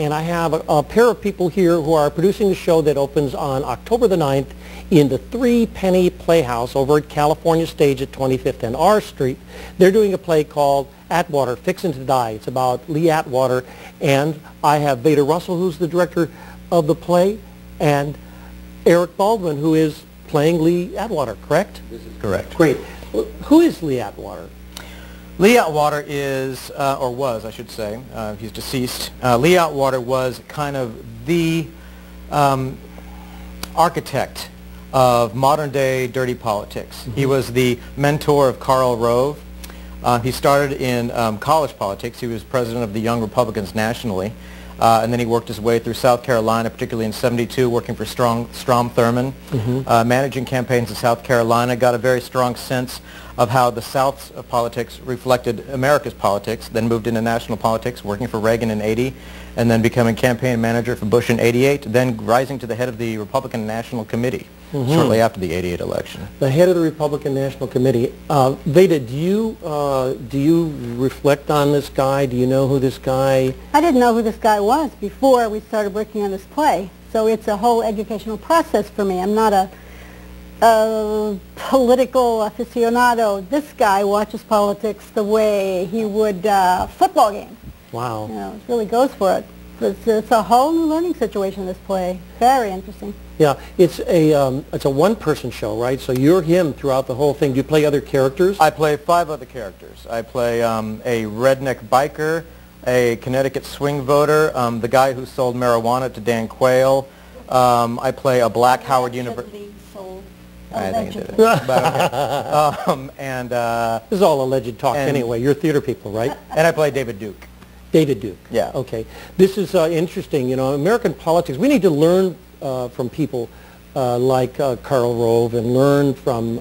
and I have a pair of people here who are producing a show that opens on October the 9th in the Three Penny Playhouse over at California Stage at 25th and R Street. They're doing a play called Atwater, Fixin' to Die. It's about Lee Atwater, and I have Vada Russell, who's the director of the play, and Eric Baldwin, who is playing Lee Atwater, correct? This is correct. Great. Who is Lee Atwater? Lee Atwater is, or was, I should say, he's deceased. Lee Atwater was kind of the architect of modern-day dirty politics. Mm-hmm. He was the mentor of Karl Rove. He started in college politics. He was president of the Young Republicans nationally. And then he worked his way through South Carolina, particularly in '72, working for Strom Thurmond, mm-hmm. Managing campaigns in South Carolina, got a very strong sense of how the South's politics reflected America's politics, then moved into national politics, working for Reagan in '80, and then becoming campaign manager for Bush in '88, then rising to the head of the Republican National Committee mm-hmm. shortly after the '88 election. The head of the Republican National Committee. Vada, do you reflect on this guy? Do you know who this guy? I didn't know who this guy was before we started working on this play, so it's a whole educational process for me. I'm not a political aficionado. This guy watches politics the way he would football game. Wow. You know, it really goes for it. It's a whole new learning situation, this play. Very interesting. Yeah, it's a one-person show, right? So you're him throughout the whole thing. Do you play other characters? I play 5 other characters. I play a redneck biker, a Connecticut swing voter, the guy who sold marijuana to Dan Quayle. I play a black Howard University. I think it did. But, okay. This is all alleged talk anyway. You're theater people, right? And I play David Duke. David Duke. Yeah. Okay. This is interesting. You know, American politics. We need to learn from people like Karl Rove and learn from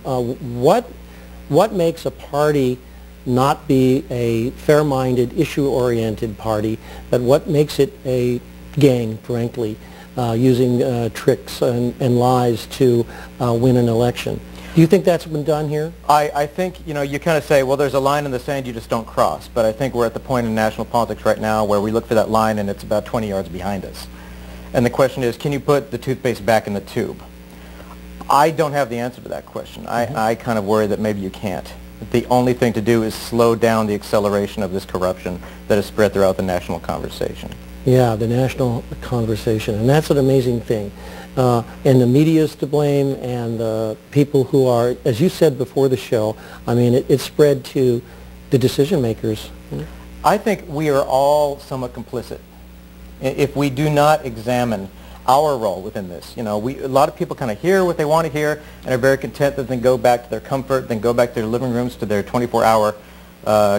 what makes a party not be a fair-minded, issue-oriented party, but what makes it a gang, frankly, using tricks and lies to win an election. Do you think that's been done here? I think, you know, you kind of say, well, there's a line in the sand you just don't cross. But I think we're at the point in national politics right now where we look for that line and it's about 20 yards behind us. And the question is, can you put the toothpaste back in the tube? I don't have the answer to that question. Mm-hmm. I kind of worry that maybe you can't. The only thing to do is slow down the acceleration of this corruption that has spread throughout the national conversation. Yeah, the national conversation, and that's an amazing thing. And the media is to blame, and the people who are, as you said before the show, I mean, it spread to the decision makers. I think we are all somewhat complicit if we do not examine our role within this. You know, a lot of people kind of hear what they want to hear and are very content that then go back to their comfort, then go back to their living rooms, to their 24-hour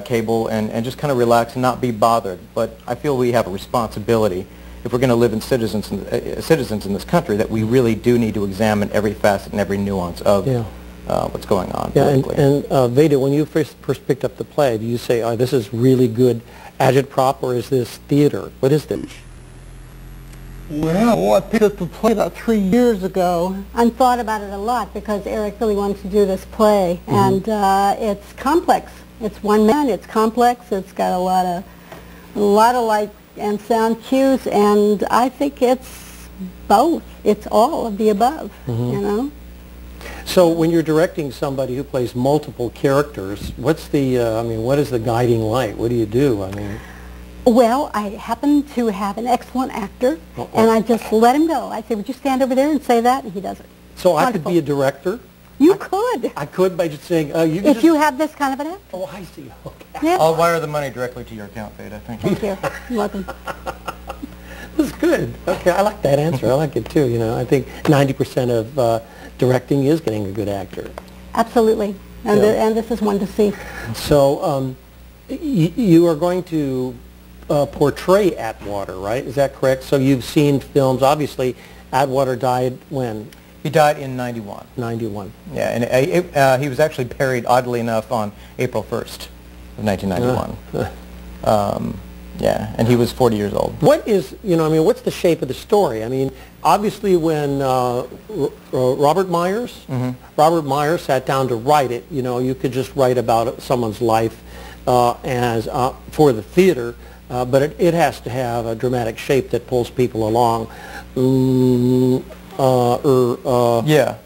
cable and just kind of relax and not be bothered. But I feel we have a responsibility, if we're going to live in citizens in this country, that we really do need to examine every facet and every nuance of what's going on politically. And Vada, when you first picked up the play, do you say, oh, this is really good agitprop, or is this theater? What is this? Well, I picked up the play about 3 years ago and thought about it a lot because Eric really wanted to do this play. Mm-hmm. And it's complex. It's one man, it's complex, it's got a lot of light and sound cues, and I think it's both. It's all of the above, mm-hmm. you know? So when you're directing somebody who plays multiple characters, what's the, what is the guiding light? What do you do? I mean... Well, I happen to have an excellent actor, and I just let him go. I say, would you stand over there and say that? And he does it. So I could be a director? You could. I could by just saying, if you have this kind of an actor. Oh, I see. Okay. Yeah. I'll wire the money directly to your account, Vada. Thank you. Thank you. You're welcome. That's good. Okay, I like that answer. I like it too. You know, I think 90% of directing is getting a good actor. Absolutely. And, and this is one to see. So you are going to portray Atwater, right? Is that correct? So you've seen films. Obviously, Atwater died when? He died in '91. 91. Yeah, and he was actually buried, oddly enough, on April 1st of 1991. Yeah, and he was 40 years old. What is, what's the shape of the story? I mean, obviously when Robert Myers sat down to write it, you could just write about someone's life as for the theater, but it has to have a dramatic shape that pulls people along. Yeah.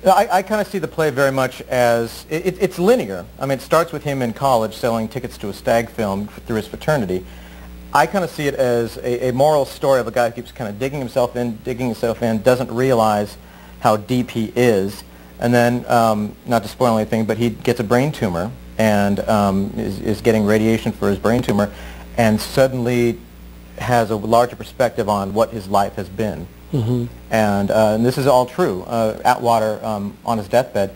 I kind of see the play very much as, it's linear. I mean, it starts with him in college selling tickets to a stag film through his fraternity. I kind of see it as a moral story of a guy who keeps kind of digging himself in, doesn't realize how deep he is, and then, not to spoil anything, but he gets a brain tumor and is getting radiation for his brain tumor, and suddenly has a larger perspective on what his life has been. Mm-hmm. And this is all true. Atwater, on his deathbed,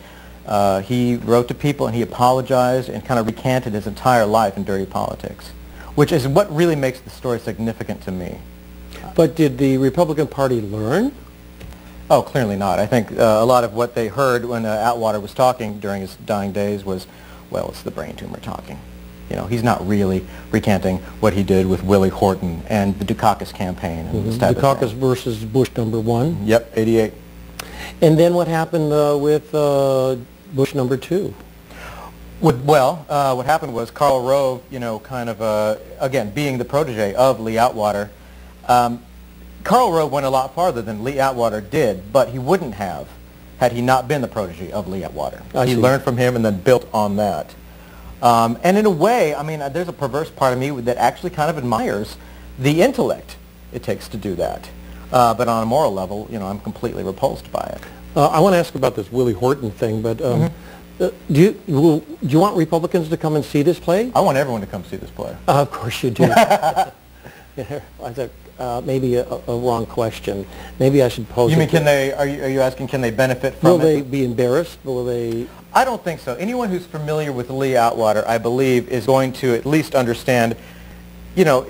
he wrote to people and he apologized and kind of recanted his entire life in dirty politics, which is what really makes the story significant to me. But did the Republican Party learn? Oh, clearly not. I think a lot of what they heard when Atwater was talking during his dying days was, well, it's the brain tumor talking. You know, he's not really recanting what he did with Willie Horton and the Dukakis campaign. And this type Dukakis of thing. versus Bush #1. Yep, 88. And then what happened with Bush #2? What happened was Karl Rove, you know, kind of, again, being the protege of Lee Atwater, Karl Rove went a lot farther than Lee Atwater did, but he wouldn't have had he not been the protege of Lee Atwater. He learned from him and then built on that. And in a way, I mean, there's a perverse part of me that actually kind of admires the intellect it takes to do that. But on a moral level, you know, I'm completely repulsed by it. I want to ask about this Willie Horton thing, but do you want Republicans to come and see this play? I want everyone to come see this play. Of course you do. I thought maybe a wrong question. Maybe I should pose. You mean can they? Are you asking can they benefit from it? Will they be embarrassed? Will they? I don't think so. Anyone who's familiar with Lee Atwater, I believe, is going to at least understand, you know,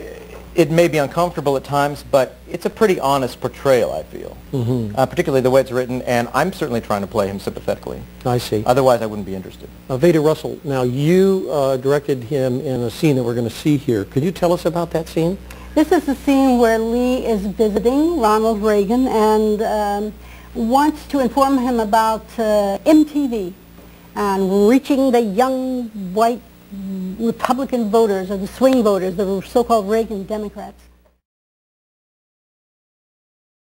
it may be uncomfortable at times, but it's a pretty honest portrayal, I feel. Mm-hmm. Particularly the way it's written, and I'm certainly trying to play him sympathetically. I see. Otherwise, I wouldn't be interested. Vada Russell, now you directed him in a scene that we're going to see here. Could you tell us about that scene? This is a scene where Lee is visiting Ronald Reagan and wants to inform him about MTV and reaching the young white Republican voters, or the swing voters, the so-called Reagan Democrats.